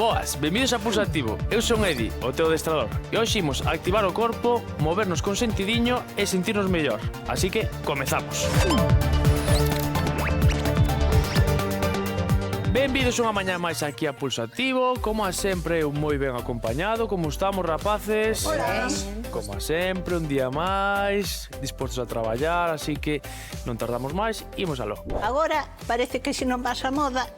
Boas, benvidos a Pulsativo. Eu son Edi, o teu adestrador. E hoxe imos activar o corpo, movernos con sentidiño e sentirnos mellor. Así que, comezamos. Benvidos unha mañá máis aquí a Pulsativo. Como a sempre, eu moi ben acompañado. Como estamos, rapaces? Hola. Como a sempre, un día máis, dispostos a traballar, así que non tardamos máis, imos aló. Agora parece que se non vas a moda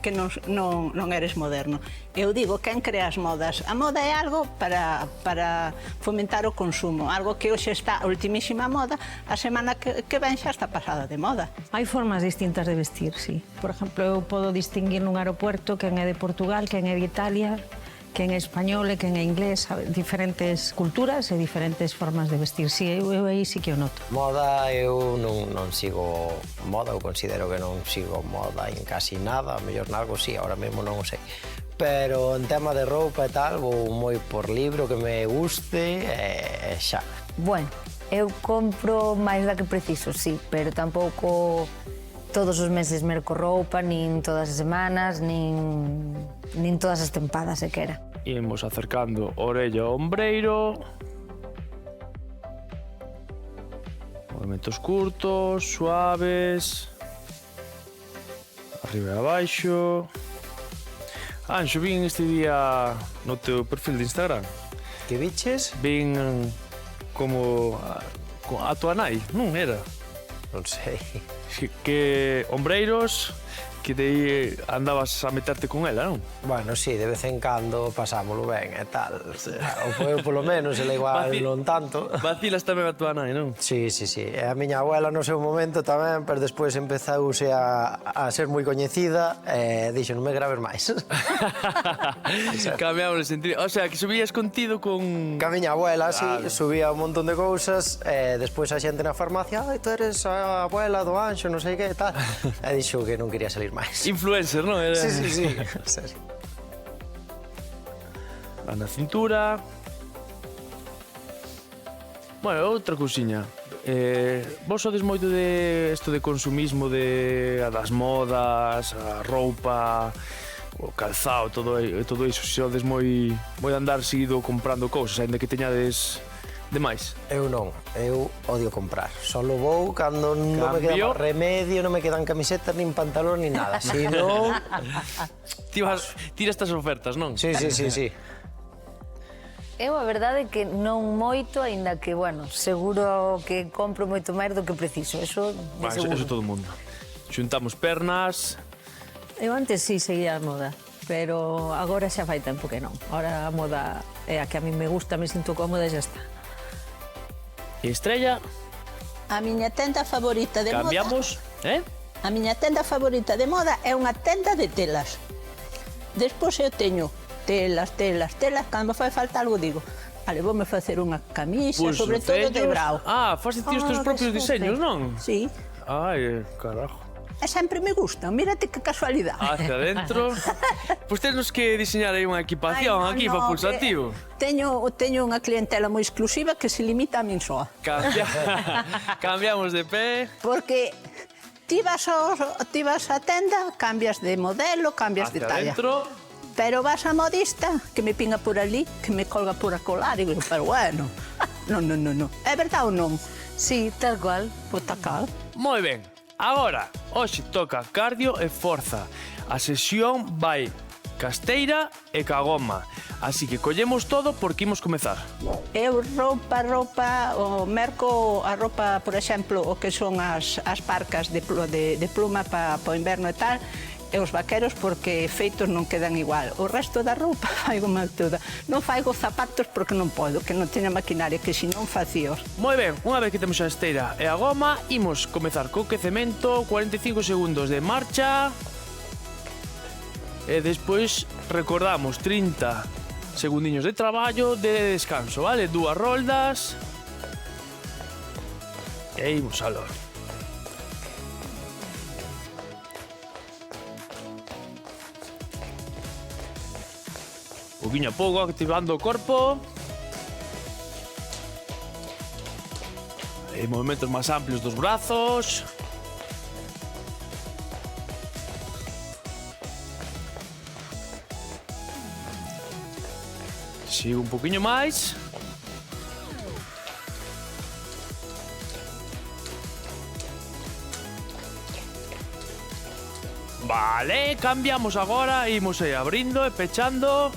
que non eres moderno. Eu digo, quen crea as modas? A moda é algo para fomentar o consumo, algo que hoxe está a ultimísima moda, a semana que ven xa está pasada de moda. Hai formas distintas de vestir, sí. Por exemplo, eu podo distinguir nun aeropuerto quen é de Portugal, quen é de Italia, quen é español e quen é inglés, diferentes culturas e diferentes formas de vestir. Sí, eu aí sí que o noto. Moda, eu non sigo moda, eu considero que non sigo moda en casi nada, a mellor nalgo sí, ahora mesmo non o sei. Pero en tema de roupa e tal, vou moi por libro que me guste e xa. Bueno, eu compro máis da que preciso, sí, pero tampouco todos os meses merco roupa, nin todas as semanas, nin todas as tempadas, sequera. Imos acercando orella ao ombreiro. Movimentos curtos, suaves. Arriba e abaixo. Anxo, vin este día no teu perfil de Instagram. Que biches? Vin como a tua nai, non era? Non sei. Que ombreiros que dei andabas a meterte con ela, non? Bueno, sí, de vez en cando pasámolo ben e tal. O eu polo menos, ela igual non tanto. Vacilas tamén a tua nai, non? Sí, sí, sí. E a miña abuela no seu momento tamén, pero despois empezouse a ser moi coñecida e dixo, non me graves máis. Cambiamos de sentido. O sea, que subías contido con... Que a miña abuela, sí, Vale. subía un montón de cousas e despois a xente na farmacia, ai, tú eres a abuela do Anxo, non sei que, tal. E dixo que non quería salir máis. Influencer, non? Era... Sí, sí, sí. A na cintura. Bueno, outra cousiña. Vos sodes moito de isto de consumismo, das modas, a roupa, o calzado, todo iso. Sodes moi de andar seguido comprando cousas, ainda que teñades demais. Eu non, eu odio comprar. Solo vou cando non me queda máis remedio, non me quedan camisetas, nin pantalón, nin nada. Si non... Tira estas ofertas, non? Sí, sí, sí, sí. Eu a verdade é que non moito, aínda que, bueno, seguro que compro moito máis do que preciso, eso de seguro. Eso todo o mundo. Xuntamos pernas. Eu antes sí seguía a moda, pero agora xa fai tempo que non. Agora a moda é a que a mí me gusta, me sinto cómoda e xa está. E Estrella, A miña tenda favorita de cambiamos, moda... A miña tenda favorita de moda é unha tenda de telas. Despois eu teño telas, cando me fai falta algo digo, vale, voume facer unha camisa, sobre todo de brao. Ah, faz ti os teus propios diseños, non? Sí, Ai, carajo. e sempre me gustan, mírate que casualidade. Hacia adentro. Pois tenos que diseñar aí unha equipación aquí para Pulsativo. Teño unha clientela moi exclusiva que se limita a min soa. Cambiamos de pé. Porque ti vas á tenda, cambias de modelo, cambias de Hacia talla. adentro. Pero vas a modista, que me pinga por ali, que me colga por acolá, digo, pero bueno, non. É verdade ou non? Sí, tal cual. Puta cal. Moi ben. Agora, hoxe toca cardio e forza. A sesión vai casteira e cagoma. Así que collemos todo porque imos comezar. Eu roupa, o merco a roupa, por exemplo, o que son as parcas de pluma para o inverno e tal, e os vaqueros porque feitos non quedan igual. O resto da roupa faigo mal toda. Non faigo zapatos porque non podo, que non teño maquinaria, que se non facíos. Moi ben, unha vez que temos a esteira e a goma, imos comezar co quecemento, 45 segundos de marcha. E despois recordamos 30 segundiños de traballo, de descanso, vale? 2 roldas. E imos aló. Poquinho a pouco, activando o corpo. E movimentos máis amplios dos brazos. Sigo un poquinho máis. Vale, cambiamos agora, imos aí abrindo e pechando.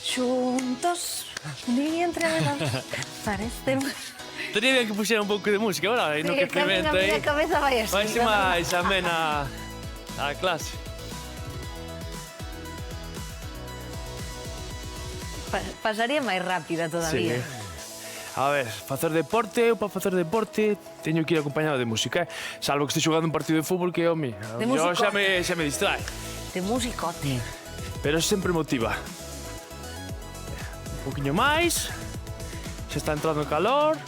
Xuntos, ni entrevedados, parecen... Tería bien que puxera un pouco de música agora, no que Que a experimento miña aí. cabeza vai así. Vai ser máis amena a clase. Pasaría máis rápida todavía. A ver, facer deporte, eu para facer deporte teño que ir acompañado de música, salvo que este xogando un partido de fútbol que, home, yo xa me distrae, De musicote. pero sempre motiva. Un poquinho máis, xa está entrando o calor.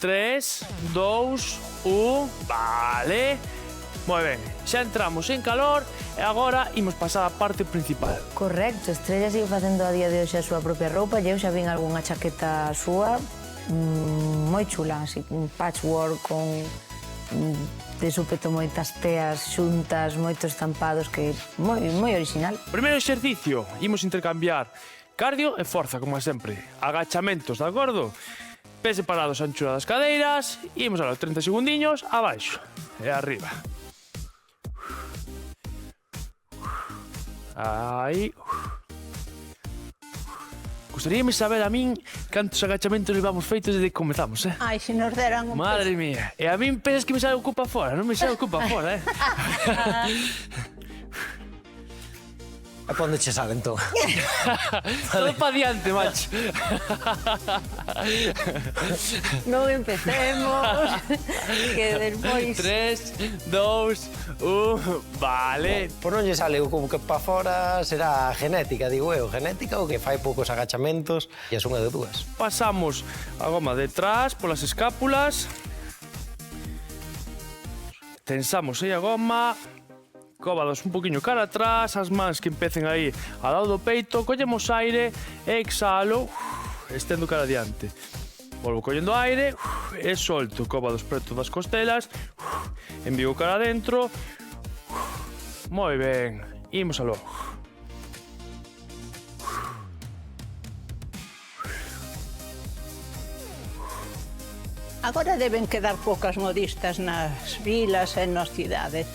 3, 2, 1, vale. Moi ben, xa entramos en calor e agora imos pasar á parte principal. Correcto, Estrella sigue facendo a día de hoxe a súa propia roupa. Eu xa vin algunha chaqueta súa moi chula, así, un patchwork con de súpeto moitas teas xuntas, moitos estampados que moi original. Primeiro exercicio, imos intercambiar cardio e forza, como sempre. Agachamentos, de acordo? Pés separados a anchura das cadeiras, imos a los 30 segundiños, abaixo e arriba. Aí. Gustaríame saber a min cantos agachamentos levamos feitos desde que comezamos, eh? Ai, se nos deran un Madre mía. E a min pensas que me sale ocupa fora, non me sale ocupa fora, eh? E pa onde che sale, entón? Todo pa diante, macho. Non empecemos, que despois... 3, 2, 1, vale. Por non lle sale como que pa fora será genética, digo eu. Genética ou que fai poucos agachamentos e a suma de dúas. Pasamos a goma detrás, polas escápulas. Tensamos aí a goma. Cóbados un poquinho cara atrás, as mans que empecen aí ao lado do peito, collemos aire e exhalo, estendo cara adiante. Volvo collendo aire e solto, cóbados preto das costelas, envío cara adentro. Moi ben, imos aló. Agora deben quedar poucas modistas nas vilas e nas cidades.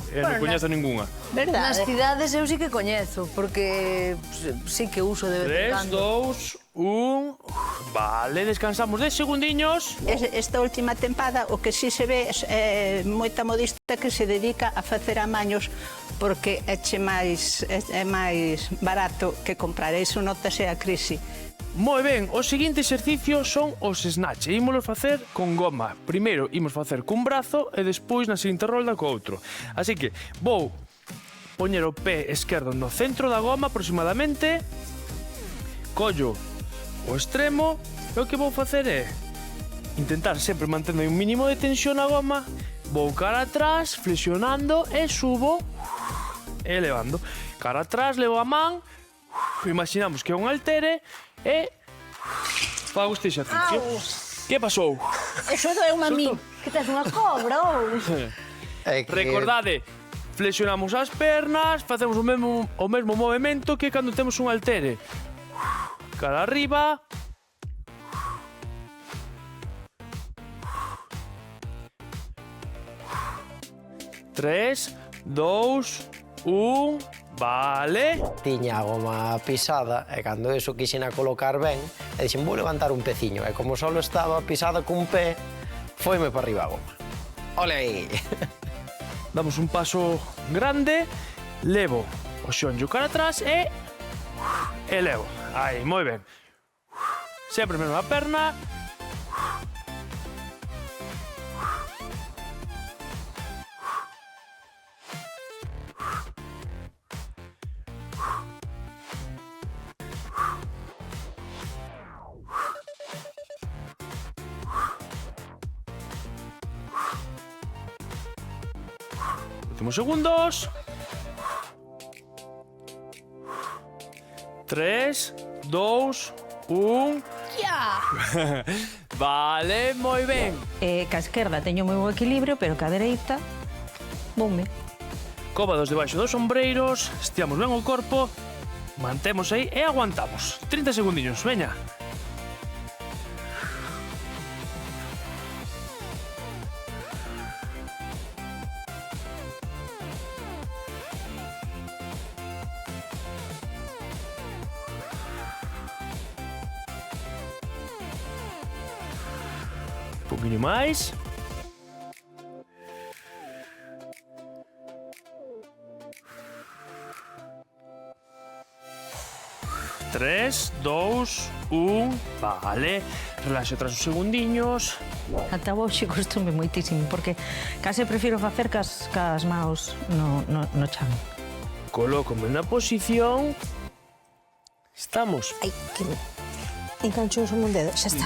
E non coñezo ninguna. Nas Verdade? cidades eu sí que coñezo, porque sí que uso de vez en 3, cando. 2, 1, vale, descansamos 10 segundiños. Esta última tempada o que si se ve é moita modista que se dedica a facer amaños porque é máis barato que comprar. Iso notase a crise. Moi ben, o seguinte exercicio son os snatch. Ímolos facer con goma. Primeiro imos facer cun brazo e despois na seguinte rolda co outro. Así que vou poñer o pé esquerdo no centro da goma aproximadamente. Collo o extremo e o que vou facer é intentar sempre mantendo un mínimo de tensión na goma. Vou cara atrás, flexionando e subo e elevando. Cara atrás, levo a man. Imaginamos que é un haltere e fago este exercicio. Que pasou? Eso doeu a mí. Que tes unha cobra, ou? É que... Recordade, flexionamos as pernas, facemos o mesmo movimento que cando temos un haltere. Cara arriba. Tres, 2, 1, vale. Tiña a goma pisada e cando eso quixena colocar ben e dixen, vou levantar un peciño e como só estaba pisada cun pé foime para arriba a goma. Ole aí! Damos un paso grande, levo o xonllo cara atrás e elevo. Aí, moi ben. Sempre mesmo a perna. Últimos segundos. 3, 2, 1. Vale, moi ben. Ca esquerda teño moi bo equilibrio, pero ca dereita Boume. Cóvados debaixo dos ombreiros, estiamos ben o corpo, mantemos aí e aguantamos. 30 segundiños, veña. Un poquinho máis. Tres, dous, vale. Relaxe atrás os segundiños. Ata hoxe costume moitísimo, porque case prefiro facer cas maos no chan. Colócome na posición. Estamos. Ai, que me enganchou un dedo, xa está.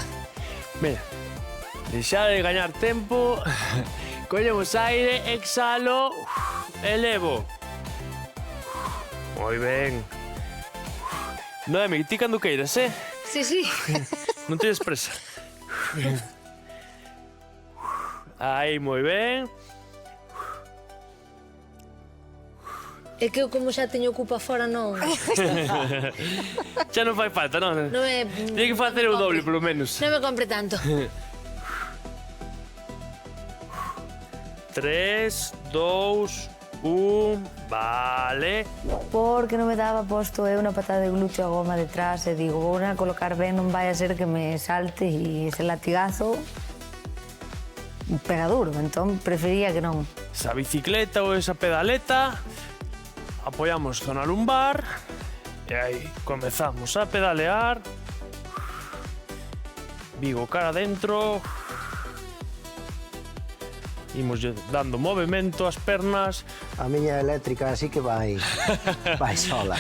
Mira, deixar de gañar tempo. Collemos aire, exhalo, elevo. Moi ben. Noemi, ti cando queiras, eh? Sí, sí. Non tedes presa. Aí, moi ben. É que eu como xa teño culpa fora non... Xa non fai falta, non? Non me... Tiene que facer o doble, polo menos. Non me compre tanto. 3, 2, 1, vale. Porque non me daba posto eu unha patada de glúteo a goma detrás e digo, vou a colocar ben, non vai a ser que me salte e ese latigazo pega duro, entón prefería que non. Esa bicicleta ou esa pedaleta, apoiamos zona lumbar e aí comezamos a pedalear. Vigo cara adentro. Imos dando movimento ás pernas. A miña eléctrica así que vai sola.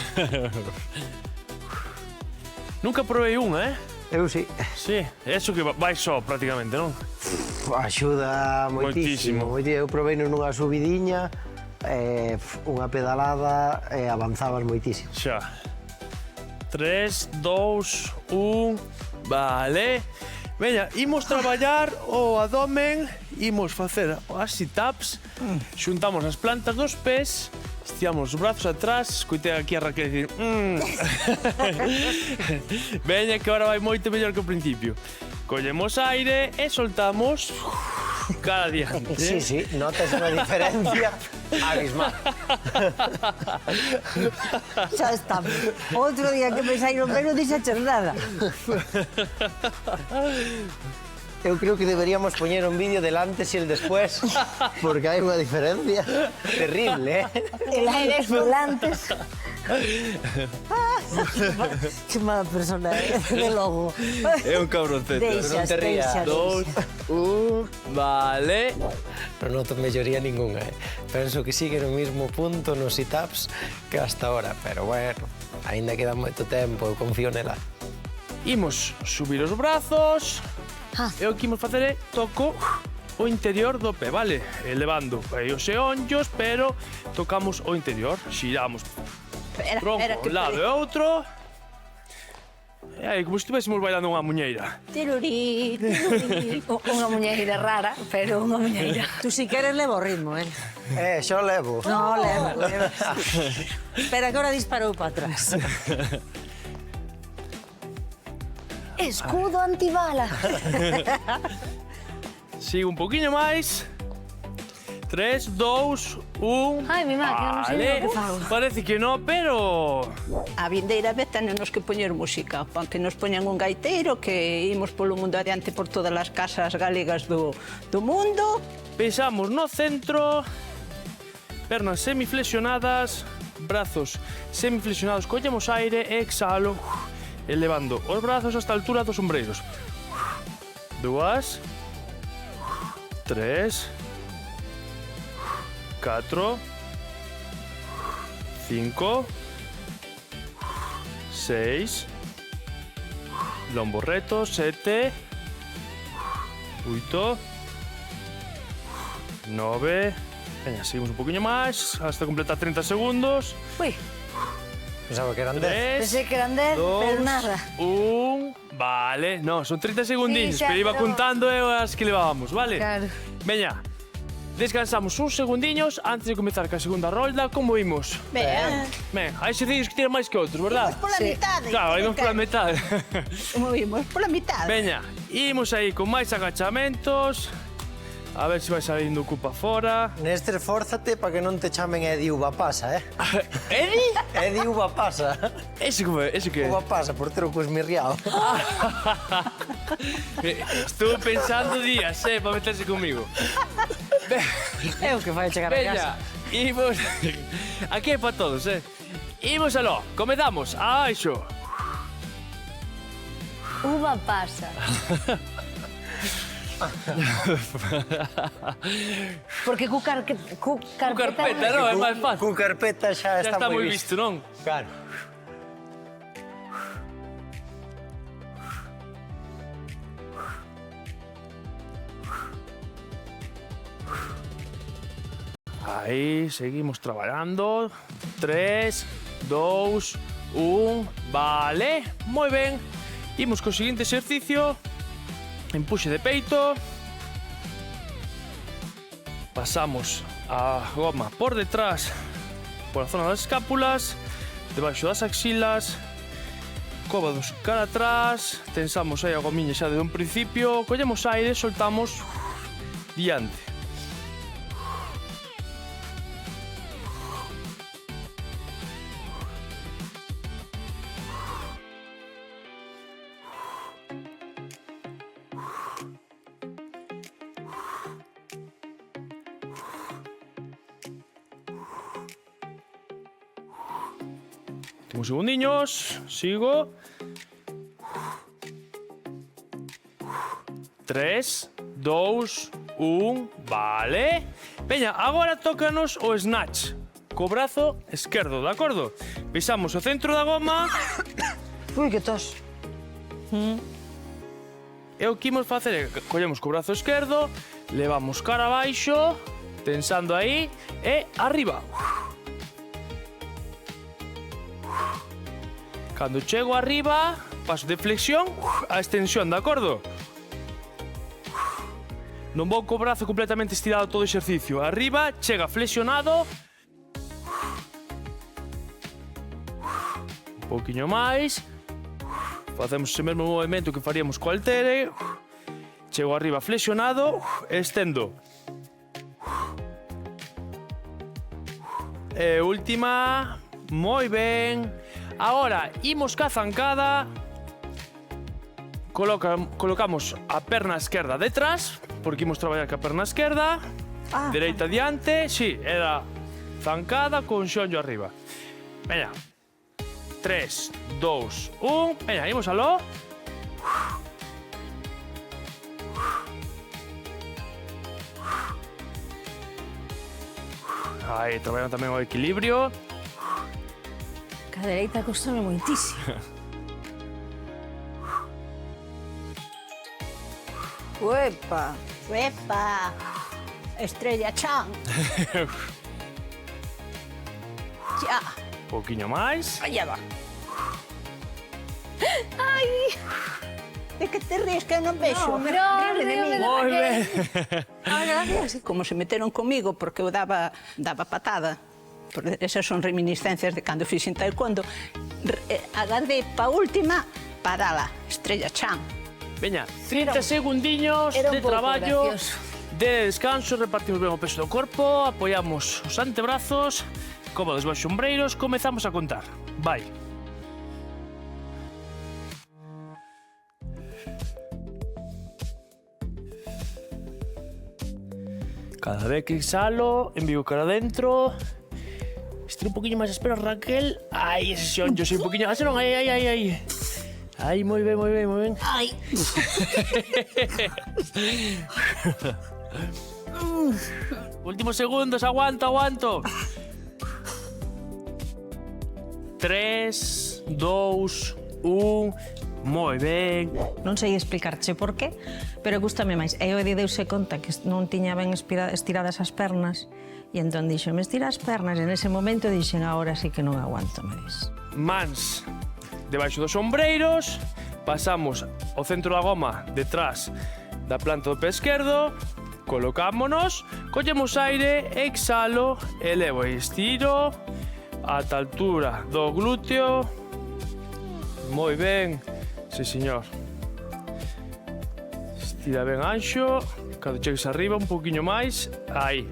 Nunca provei unha, eh? Eu sí. Sí, eso que vai só prácticamente, non? Axuda moitísimo. Eu provei nunha subidiña, unha pedalada e avanzabas moitísimo. Xa. 3, 2, 1, vale. Veña, imos traballar o abdomen, imos facer as sit-ups, xuntamos as plantas dos pés, estiramos os brazos atrás, escoitei aquí a Raquel dicir Veña, que ahora vai moito mellor que o principio. Collemos aire e soltamos cara adiante. Sí, notas unha diferencia abismal. Xa está. Outro día que me saíron ben non dixaches nada. Eu creo que deberíamos poñer un vídeo del antes e el después, porque hai unha diferencia terrible, El aire volantes. Que mala persona, de logo. É un cabroncete. Deixas, non te rías. deixas. 2, 1, vale. Non noto melloría ninguna, Penso que sigue no mismo punto nos sit-ups que hasta ahora, pero bueno, aínda queda moito tempo, eu confío nela. Imos subir os brazos. E o que imos facer é toco o interior do pé, vale? Elevando aí os xeonllos, pero tocamos o interior, xiramos tronco un lado e outro. E aí, como se estivéssemos bailando unha muñeira. Tirurí, tirurí. Unha muñeira rara, pero unha muñeira. Tú si queres levo o ritmo, Xo levo. No, levo. Espera que ahora disparou para atrás. Escudo antibala. Sigo un poquinho máis. 3, 2, 1... Ai, mi máquina, non sei o que fago. Parece que non, pero... A vindeira vez tenenos que poñer música, para que nos poñan un gaiteiro que imos polo mundo adiante por todas as casas galegas do mundo. Pensamos no centro, pernas semiflexionadas, brazos semiflexionados, collemos aire e exhalo, elevando os brazos hasta a altura dos ombreiros. 2, 3, 4, 5, 6, lombo reto, 7, 8, 9. Veña, seguimos un poquinho máis hasta completar 30 segundos. Ui, Pensaba que eran 10. 3, pensei que eran 10, pero nada. 1, vale. No, son 30 segundiños, Sí, xa, pero iba pero- contando as que levábamos, vale? Claro. Veña, Descansamos uns segundiños antes de comezar ca segunda rolda. Como vimos? Ben, Ben, hai exercicios que tiran máis que outros, verdad? pola mitade. Claro, imos pola metade. Movimos pola mitade. Veña, imos aí con máis agachamentos. A ver se vai salindo o cupa fora. Neste esfórzate para que non te chamen Edi Uva Pasa, Edi? Edi Uva Pasa. Ese como é? Ese que é? Uva Pasa, por ter o cusmirriado. Estuve pensando días, para meterse comigo. É o que vai chegar a Veña, casa. imos... Aquí é para todos, Imos aló, comezamos, abaixo. Uva pasa. Porque cu carpeta... Carpeta, non, é máis fácil. Con carpeta xa Xa está está moi moi visto, non? Claro. Aí, seguimos traballando. 3, 2, 1, vale. Moi ben. Imos co seguinte exercicio. Empuxe de peito. Pasamos a goma por detrás, por a zona das escápulas, debaixo das axilas, cóbados cara atrás, tensamos aí a gomiña xa desde un principio, collemos aire, soltamos diante. Últimos segundiños, sigo. 3, 2, 1, vale. Veña, agora tócanos o snatch co brazo esquerdo, de acordo? Pisamos o centro da goma. Ui, que tos. E o que imos facer é collemos co brazo esquerdo, levamos cara abaixo, tensando aí, e arriba. Cando chego arriba, paso de flexión a extensión, de acordo? Non vou co brazo completamente estirado todo o exercicio. Arriba, chega flexionado. Un pouquiño máis. Facemos ese mesmo movimento que faríamos co haltere. Chego arriba flexionado, estendo. E última. Moi ben. Agora, imos ca zancada. Colocamos a perna esquerda detrás, porque imos traballar ca perna esquerda. Dereita diante, sí, era zancada con xollo arriba. Veña. 3, 2, 1. Veña, imos aló. Aí, traballando tamén o equilibrio. A dereita costame moitísimo. Uepa. Epa, Estrella Chan. Ya, Pouquiño máis. allá va. Ai, de que te ríes que eu non vexo? Moi ben. Como se meteron comigo porque eu daba patada. Porque esas son reminiscencias de cando fixen taekwondo. Agardei pa última parala, Estrella Chan. Veña, 30 segundiños Era un de pouco traballo, gracioso. de descanso, repartimos ben o peso do corpo, apoiamos os antebrazos, cómodos baixo ombreiros, comezamos a contar. Vai. Cada vez que exhalo, envío cara adentro. Estiro un poquinho máis as pernas, Raquel. Ai, ese xoncho, sei un poquinho. Ah, non, ai. Ai, moi ben, moi ben, moi ben. Ai, Últimos segundos, aguanto. 3, 2, 1. Moi ben. Non sei explicarche por qué, pero gustame máis. E o Edi deuse conta que non tiña ben estiradas as pernas e entón dixo, me estira as pernas e nese momento dixen, agora sí que non aguanto máis. Mans debaixo dos ombreiros. Pasamos ao centro da goma detrás da planta do pé esquerdo. Colocámonos, collemos aire, exhalo, elevo e estiro ata a altura do glúteo. Moi ben, sí, señor. Estira ben anxo, cando chegues arriba un poquinho máis, aí.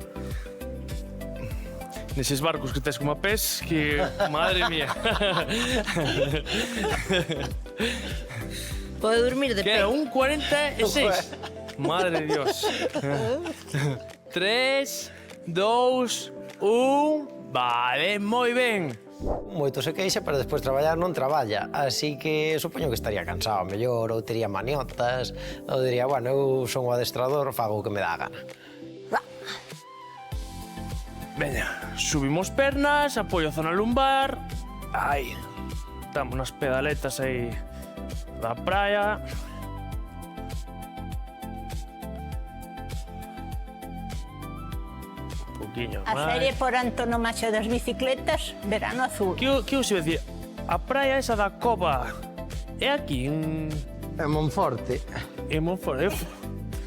Neses barcos que tes como a pés, que, madre mía. Pode dormir de Queda pé. un 46. Madre de Dios. 3, 2, 1... Vale, moi ben. Moito se queixa, pero despois traballar non traballa. Así que supoño que estaría cansado mellor, ou tería maniotas, ou diría, bueno, eu son o adestrador, fago o que me dá a gana. Veña, subimos pernas, apoio a zona lumbar. Aí. Damos unas pedaletas aí da praia. Un poquinho A máis. serie por antonomasia das bicicletas, Verano Azul. Que eu se decir? A praia esa da Cova é aquí É Monforte. en Monforte.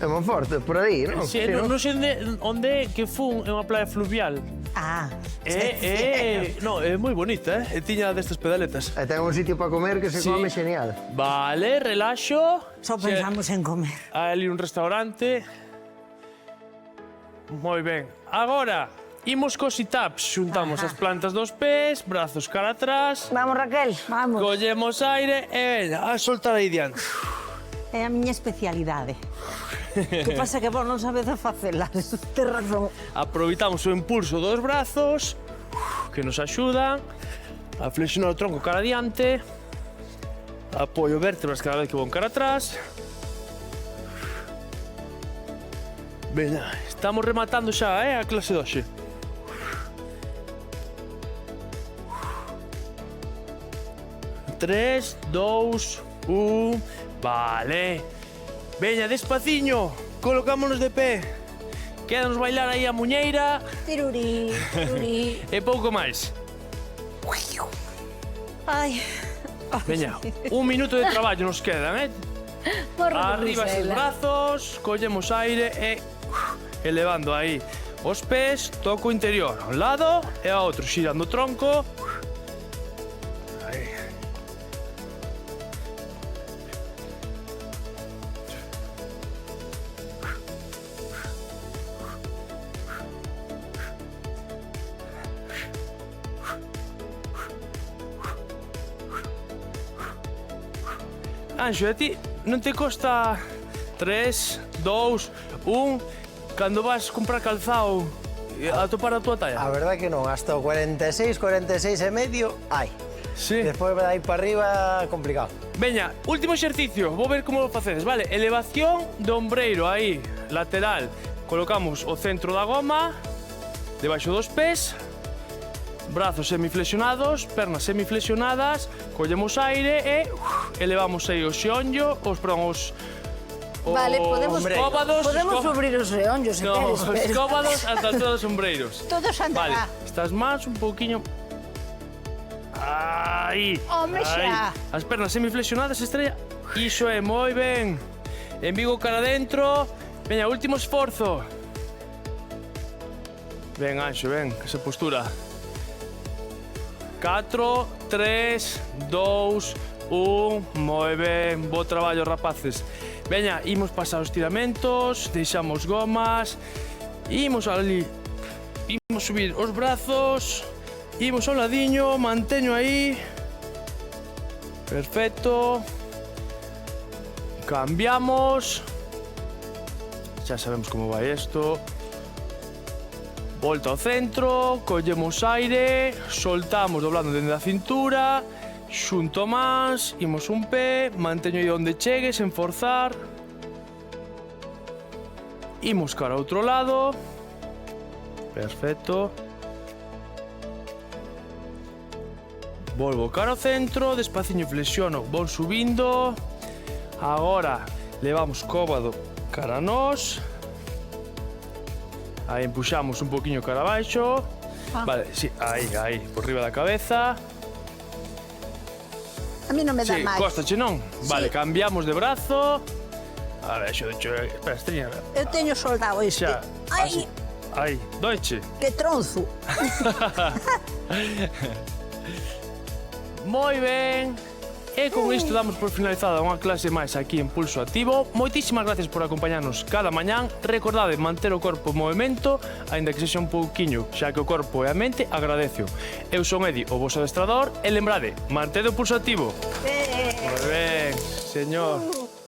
É Monforte, por aí, non? Sí, non sei onde é que fun, é unha playa fluvial. Ah, No, é moi bonita, E tiña destas pedaletas. E ten un sitio para comer que se Sí. come genial. Vale, relaxo. só pensamos en comer. Hai ali un restaurante. Moi ben. Agora, imos cos sit-ups. Xuntamos as plantas dos pés, brazos cara atrás. Vamos, Raquel. Vamos, Collemos aire e veña, a soltar aí diante. é a miña especialidade. Que pasa que vos non sabedes facelas, tes razón. Aproveitamos o impulso dos brazos que nos axudan a flexionar o tronco cara adiante. Apoio vértebras cada vez que vou cara atrás. Veña, estamos rematando xa, a clase de hoxe. Tres, dous, un... Vale. Veña, despaciño. Colocámonos de pé. Quédanos bailar aí a muñeira. Tiruri, tiruri. E pouco máis. Ai, Veña, un minuto de traballo nos quedan, Arriba esos brazos, collemos aire e elevando aí os pés, toco o interior, a un lado e a outro, xirando o tronco. Aí. Anxo, a ti non te costa 3, 2, 1 cando vas comprar calzado a topar a tua talla? A verdade que non, hasta o 46, 46 e medio, ai. Sí. Despois de aí para arriba, complicado. Veña, último exercicio, vou ver como lo facedes, vale? Elevación do ombreiro aí, lateral. Colocamos o centro da goma, debaixo dos pés, brazos semiflexionados, pernas semiflexionadas, collemos aire e elevamos aí o xeonllo, os Vale, podemos, cóbados, podemos subir os reonllos, se No, queres. os pero- cóbados ata todos os ombreiros. Todos Vale, andará. estas mans un poquinho... Aí, Home, xa. As pernas semiflexionadas, estrella. Iso é, moi ben. Embigo cara adentro. Veña, último esforzo. Ben, Anxo, ben, esa postura. 4, 3, 2, 1, moi ben, bo traballo, rapaces. Veña, imos pasar os tiramentos, deixamos gomas, imos ali, imos subir os brazos, imos ao ladiño, manteño aí. Perfecto. Cambiamos. Xa sabemos como vai isto. Volta ao centro, collemos aire, soltamos doblando dende a cintura, xunto máis, imos un pé, manteño aí onde chegue, sen forzar. Imos cara ao outro lado. Perfecto. Volvo cara ao centro, despaciño flexiono, vou subindo. Agora levamos cóbado cara a nós. Aí empuxamos un poquinho cara abaixo. Vale, sí, aí, por riba da cabeza. a mí non me dá Sí, máis. cóstache, non? Vale, cambiamos de brazo. A ver, espera, esteña. Eu teño soldado este. Xa. Ai, Ai, doiche. que tronzo. Moi ben. E con isto damos por finalizada unha clase máis aquí en Pulso Activo. Moitísimas gracias por acompañarnos cada mañán. Recordade manter o corpo en movimento, aínda que sexa un pouquiño, xa que o corpo e a mente agradecio. Eu son Edi, o vosso adestrador, e lembrade, mantede o Pulso Activo. Moi ben, señor.